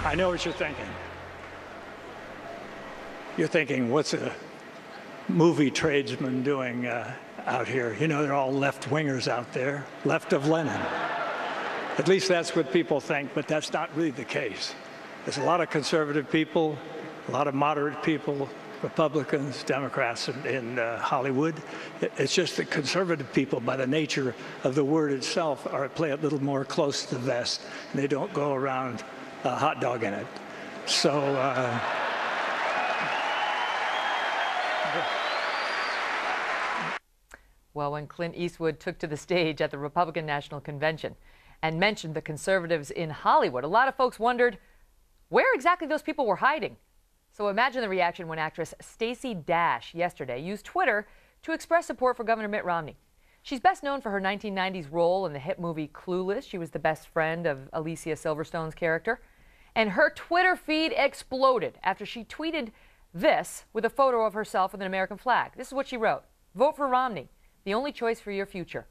I know what you're thinking. You're thinking, what's a movie tradesman doing out here? You know, they're all left-wingers out there, left of Lenin. At least that's what people think, but that's not really the case. There's a lot of conservative people, a lot of moderate people, Republicans, Democrats in Hollywood. It's just that conservative people, by the nature of the word itself, play a little more close to the vest, and they don't go around hot dogging it. So, well, when Clint Eastwood took to the stage at the Republican National Convention and mentioned the conservatives in Hollywood, a lot of folks wondered where exactly those people were hiding. So imagine the reaction when actress Stacey yesterday used Twitter to express support for Governor Mitt Romney. She's best known for her 1990s role in the hit movie Clueless. She was the best friend of Alicia Silverstone's character. And her Twitter feed exploded after she tweeted this with a photo of herself with an American flag. This is what she wrote: "Vote for Romney, the only choice for your future."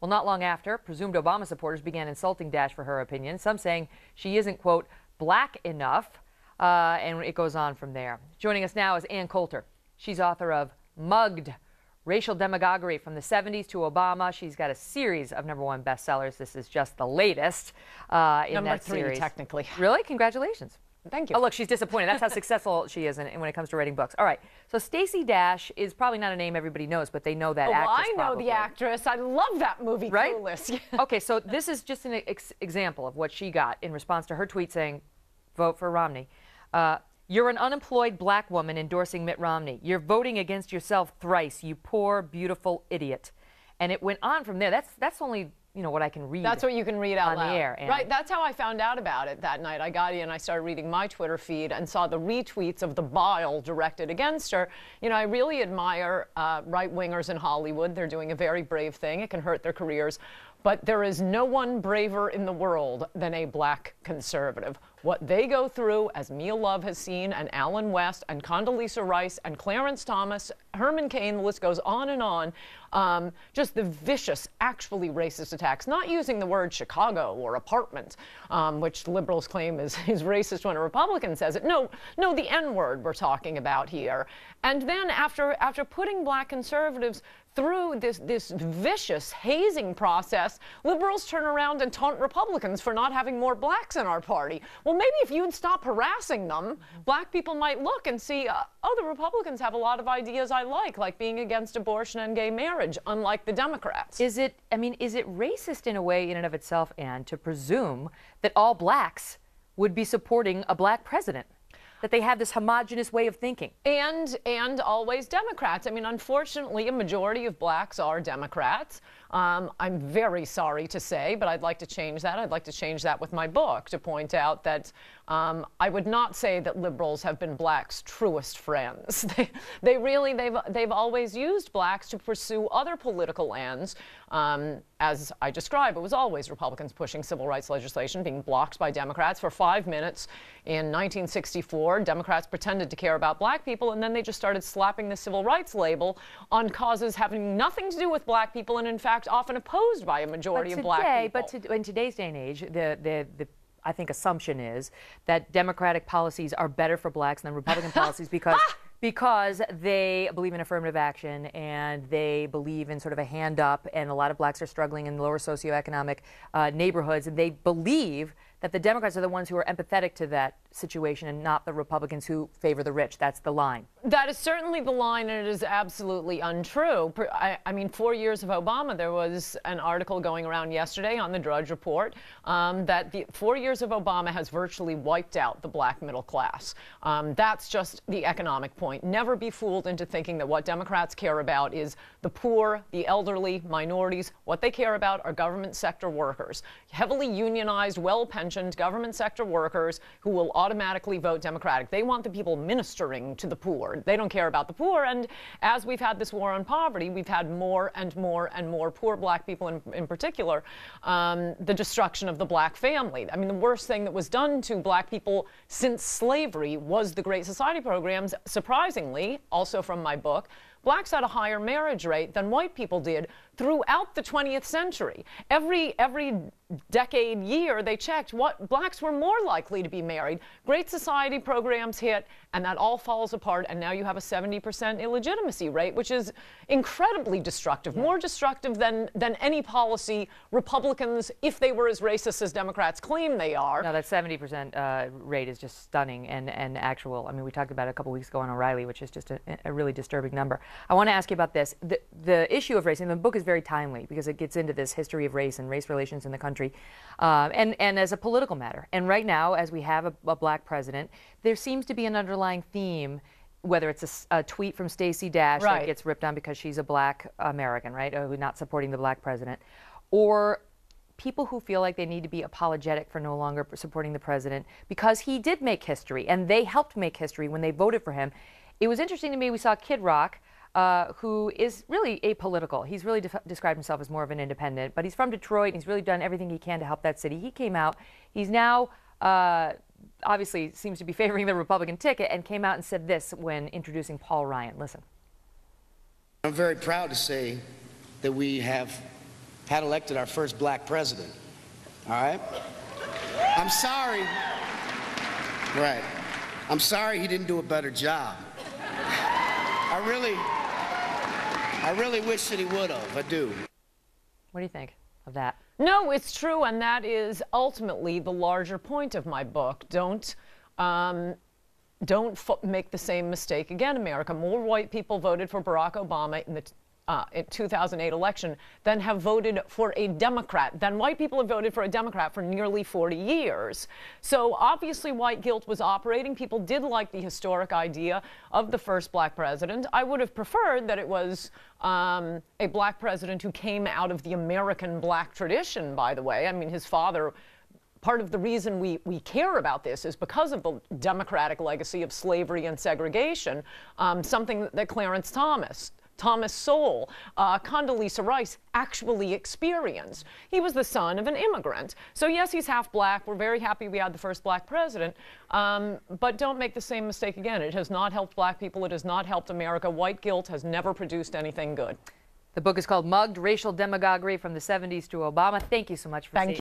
Well, not long after, presumed Obama supporters began insulting Dash for her opinion, some saying she isn't, quote, black enough. And it goes on from there. Joining us now is Ann Coulter. She's author of Mugged: Racial Demagoguery from the 70s to Obama. She's got a series of #1 bestsellers. This is just the latest in that series. #3, technically. Really? Congratulations. Thank you. Oh, look, she's disappointed. That's how successful she is when it comes to writing books. All right. So Stacey is probably not a name everybody knows, but they know that actress. I know probably. the actress. I love that movie, right? Clueless. Yeah. Okay, so this is just an example of what she got in response to her tweet saying, "Vote for Romney." You're an unemployed black woman endorsing Mitt Romney. You're voting against yourself thrice, you poor, beautiful idiot. And it went on from there. That's only, you know, what I can read. That's what you can read out loud. On the air. Right, that's how I found out about it that night. I got in, I started reading my Twitter feed and saw the retweets of the bile directed against her. You know, I really admire right-wingers in Hollywood. They're doing a very brave thing. It can hurt their careers. But there is no one braver in the world than a black conservative. What they go through, as Mia Love has seen, and Alan West, and Condoleezza Rice, and Clarence Thomas, Herman Cain, the list goes on and on. Just the vicious, actually racist attacks, not using the word Chicago or apartment, which liberals claim is racist when a Republican says it. No, the N-word we're talking about here. And then after putting black conservatives through this vicious hazing process, liberals turn around and taunt Republicans for not having more blacks in our party. Well, maybe if you'd stop harassing them, black people might look and see, oh, the Republicans have a lot of ideas I like being against abortion and gay marriage, unlike the Democrats. Is it racist in a way in and of itself, Anne, to presume that all blacks would be supporting a black president? That they have this homogenous way of thinking. And always Democrats. I mean, unfortunately, a majority of blacks are Democrats. I'm very sorry to say, but I'd like to change that. I'd like to change that with my book to point out that I would not say that liberals have been blacks' truest friends. They've always used blacks to pursue other political ends. As I described, it was always Republicans pushing civil rights legislation, being blocked by Democrats for 5 minutes. In 1964, Democrats pretended to care about black people, and then they just started slapping the civil rights label on causes having nothing to do with black people, and in fact often opposed by a majority of black people. But in today's day and age, the I think assumption is that Democratic policies are better for blacks than Republican policies because they believe in affirmative action and they believe in sort of a hand up, and a lot of blacks are struggling in lower socioeconomic neighborhoods, and they believe that the Democrats are the ones who are empathetic to that situation and not the Republicans who favor the rich. That's the line. That is certainly the line, and it is absolutely untrue. I mean, 4 years of Obama, there was an article going around yesterday on the Drudge Report that the 4 years of Obama has virtually wiped out the black middle class. That's just the economic point. Never be fooled into thinking that what Democrats care about is the poor, the elderly, minorities. What they care about are government sector workers, heavily unionized, well-pensioned government sector workers who will automatically vote Democratic. They want the people ministering to the poor. They don't care about the poor. And as we've had this war on poverty, we've had more and more and more poor black people in particular, the destruction of the black family. I mean, the worst thing that was done to black people since slavery was the Great Society programs, surprisingly, also from my book. blacks had a higher marriage rate than white people did throughout the 20th century. Every decade, year, they checked what blacks were more likely to be married. Great Society programs hit, and that all falls apart, and now you have a 70% illegitimacy rate, which is incredibly destructive, more destructive than any policy Republicans, if they were as racist as Democrats claim they are. No, that 70% rate is just stunning and actual. I mean, we talked about it a couple weeks ago on O'Reilly, which is just a really disturbing number. I want to ask you about this. The issue of race, and the book is very timely because it gets into this history of race and race relations in the country, and as a political matter. And right now, as we have a black president, there seems to be an underlying theme, whether it's a tweet from Stacey Dash that gets ripped on because she's a black American, right, who's not supporting the black president, or people who feel like they need to be apologetic for no longer supporting the president because he did make history and they helped make history when they voted for him. It was interesting to me, we saw Kid Rock, who is really apolitical. He's really described himself as more of an independent, but he's from Detroit and he's really done everything he can to help that city. He came out, he's now obviously seems to be favoring the Republican ticket, and came out and said this when introducing Paul Ryan. Listen. I'm very proud to say that we have had elected our first black president. All right? I'm sorry. Right. I'm sorry he didn't do a better job. I really wish that he would have. I do. What do you think of that? No, it's true, and that is ultimately the larger point of my book. Don't make the same mistake again, America. More white people voted for Barack Obama in the 2008 election than have voted for a Democrat, than white people have voted for a Democrat for nearly 40 years. So obviously white guilt was operating. People did like the historic idea of the first black president. I would have preferred that it was a black president who came out of the American black tradition, by the way. I mean, his father, part of the reason we care about this is because of the Democratic legacy of slavery and segregation, something that Clarence Thomas Sowell, Condoleezza Rice actually experienced. He was the son of an immigrant. So yes, he's half black. We're very happy we had the first black president. But don't make the same mistake again. It has not helped black people. It has not helped America. White guilt has never produced anything good. The book is called Mugged: Racial Demagoguery from the 70s to Obama. Thank you so much for